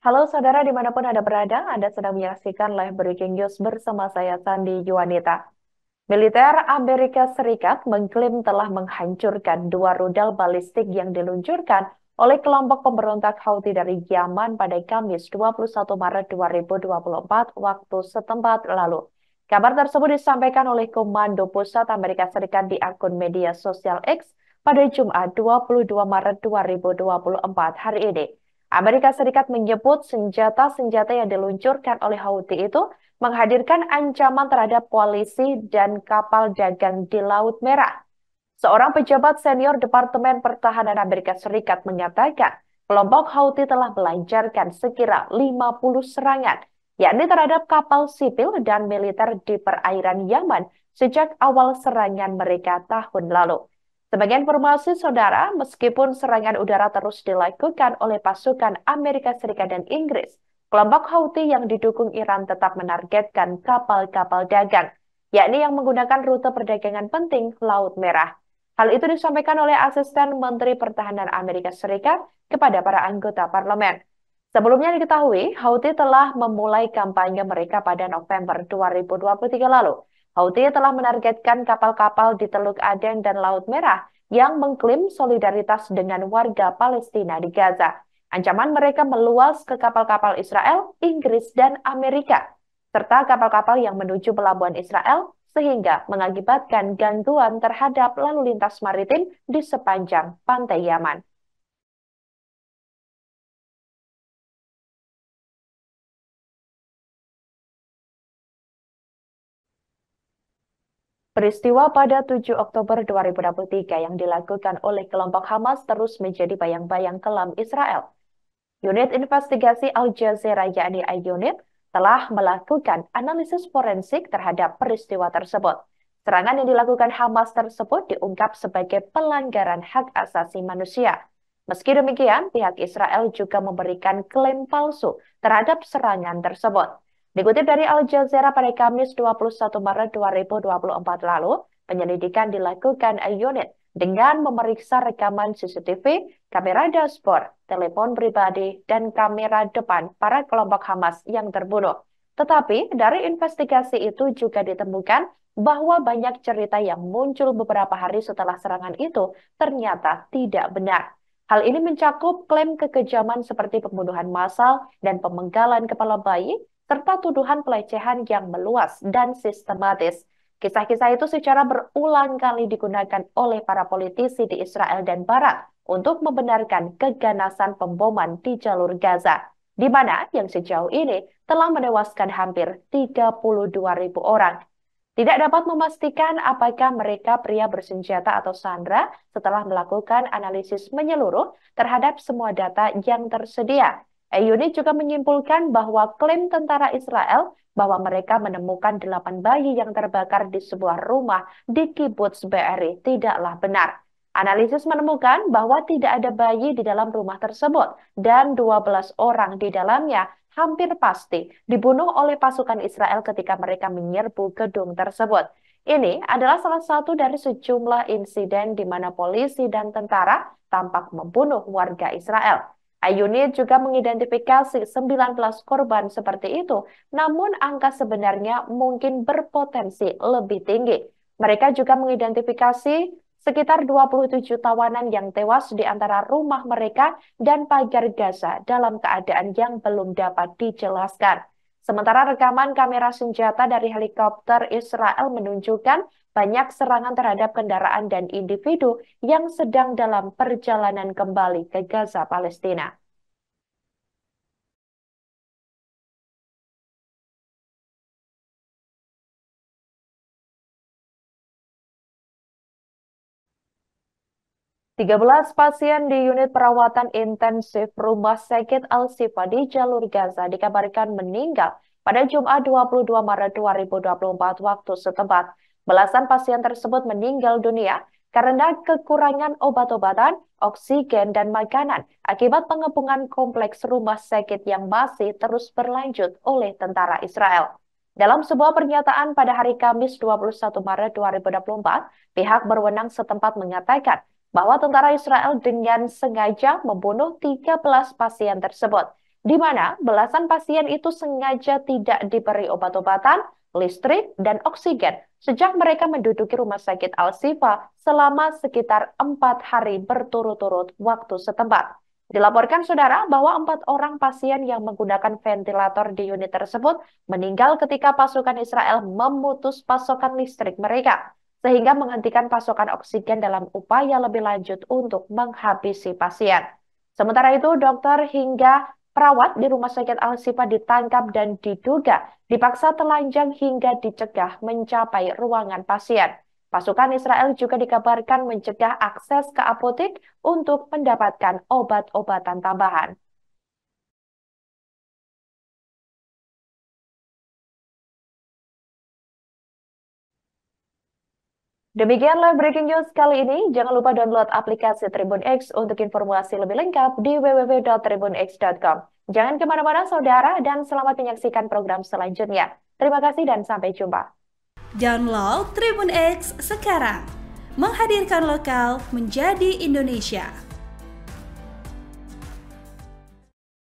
Halo saudara dimanapun Anda berada, Anda sedang menyaksikan live breaking news bersama saya Sandi Yuwanita. Militer Amerika Serikat mengklaim telah menghancurkan dua rudal balistik yang diluncurkan oleh kelompok pemberontak Houthi dari Yaman pada Kamis 21 Maret 2024 waktu setempat lalu. Kabar tersebut disampaikan oleh Komando Pusat Amerika Serikat di akun media sosial X pada Jumat 22 Maret 2024 hari ini. Amerika Serikat menyebut senjata-senjata yang diluncurkan oleh Houthi itu menghadirkan ancaman terhadap koalisi dan kapal dagang di Laut Merah. Seorang pejabat senior Departemen Pertahanan Amerika Serikat mengatakan kelompok Houthi telah melancarkan sekira 50 serangan, yakni terhadap kapal sipil dan militer di perairan Yaman sejak awal serangan mereka tahun lalu. Sebagai informasi saudara, meskipun serangan udara terus dilakukan oleh pasukan Amerika Serikat dan Inggris, kelompok Houthi yang didukung Iran tetap menargetkan kapal-kapal dagang, yakni yang menggunakan rute perdagangan penting Laut Merah. Hal itu disampaikan oleh Asisten Menteri Pertahanan Amerika Serikat kepada para anggota parlemen. Sebelumnya diketahui, Houthi telah memulai kampanye mereka pada November 2023 lalu. Houthi telah menargetkan kapal-kapal di Teluk Aden dan Laut Merah yang mengklaim solidaritas dengan warga Palestina di Gaza. Ancaman mereka meluas ke kapal-kapal Israel, Inggris, dan Amerika, serta kapal-kapal yang menuju pelabuhan Israel, sehingga mengakibatkan gangguan terhadap lalu lintas maritim di sepanjang pantai Yaman. Peristiwa pada 7 Oktober 2023 yang dilakukan oleh kelompok Hamas terus menjadi bayang-bayang kelam Israel. Unit Investigasi Al Jazeera yakni I-Unit telah melakukan analisis forensik terhadap peristiwa tersebut. Serangan yang dilakukan Hamas tersebut diungkap sebagai pelanggaran hak asasi manusia. Meski demikian, pihak Israel juga memberikan klaim palsu terhadap serangan tersebut. Dikutip dari Al Jazeera pada Kamis 21 Maret 2024 lalu, penyelidikan dilakukan unit dengan memeriksa rekaman CCTV, kamera dashboard, telepon pribadi, dan kamera depan para kelompok Hamas yang terbunuh. Tetapi dari investigasi itu juga ditemukan bahwa banyak cerita yang muncul beberapa hari setelah serangan itu ternyata tidak benar. Hal ini mencakup klaim kekejaman seperti pembunuhan massal dan pemenggalan kepala bayi, serta tuduhan pelecehan yang meluas dan sistematis. Kisah-kisah itu secara berulang kali digunakan oleh para politisi di Israel dan Barat untuk membenarkan keganasan pemboman di jalur Gaza, di mana yang sejauh ini telah menewaskan hampir 32.000 orang. Tidak dapat memastikan apakah mereka pria bersenjata atau sandera setelah melakukan analisis menyeluruh terhadap semua data yang tersedia. Unit juga menyimpulkan bahwa klaim tentara Israel bahwa mereka menemukan 8 bayi yang terbakar di sebuah rumah di Kibbutz Be'eri tidaklah benar. Analisis menemukan bahwa tidak ada bayi di dalam rumah tersebut dan 12 orang di dalamnya hampir pasti dibunuh oleh pasukan Israel ketika mereka menyerbu gedung tersebut. Ini adalah salah satu dari sejumlah insiden di mana polisi dan tentara tampak membunuh warga Israel. Unit juga mengidentifikasi 19 korban seperti itu, namun angka sebenarnya mungkin berpotensi lebih tinggi. Mereka juga mengidentifikasi sekitar 27 tawanan yang tewas di antara rumah mereka dan pagar Gaza dalam keadaan yang belum dapat dijelaskan. Sementara rekaman kamera senjata dari helikopter Israel menunjukkan banyak serangan terhadap kendaraan dan individu yang sedang dalam perjalanan kembali ke Gaza, Palestina. 13 pasien di unit perawatan intensif Rumah Sakit Al-Shifa di jalur Gaza dikabarkan meninggal pada Jumat 22 Maret 2024 waktu setempat. Belasan pasien tersebut meninggal dunia karena kekurangan obat-obatan, oksigen, dan makanan akibat pengepungan kompleks rumah sakit yang masih terus berlanjut oleh tentara Israel. Dalam sebuah pernyataan pada hari Kamis 21 Maret 2024, pihak berwenang setempat mengatakan bahwa tentara Israel dengan sengaja membunuh 13 pasien tersebut. di mana belasan pasien itu sengaja tidak diberi obat-obatan, listrik, dan oksigen sejak mereka menduduki rumah sakit Al-Shifa selama sekitar 4 hari berturut-turut waktu setempat. Dilaporkan saudara bahwa 4 orang pasien yang menggunakan ventilator di unit tersebut meninggal ketika pasukan Israel memutus pasokan listrik mereka, sehingga menghentikan pasokan oksigen dalam upaya lebih lanjut untuk menghabisi pasien. Sementara itu, dokter hingga perawat di Rumah Sakit Al-Shifa ditangkap dan diduga dipaksa telanjang hingga dicegah mencapai ruangan pasien. Pasukan Israel juga dikabarkan mencegah akses ke apotek untuk mendapatkan obat-obatan tambahan. Demikianlah breaking news kali ini. Jangan lupa download aplikasi Tribun X untuk informasi lebih lengkap di www.tribunx.com. Jangan kemana-mana saudara dan selamat menyaksikan program selanjutnya. Terima kasih dan sampai jumpa. Download Tribun X sekarang. Menghadirkan lokal menjadi Indonesia.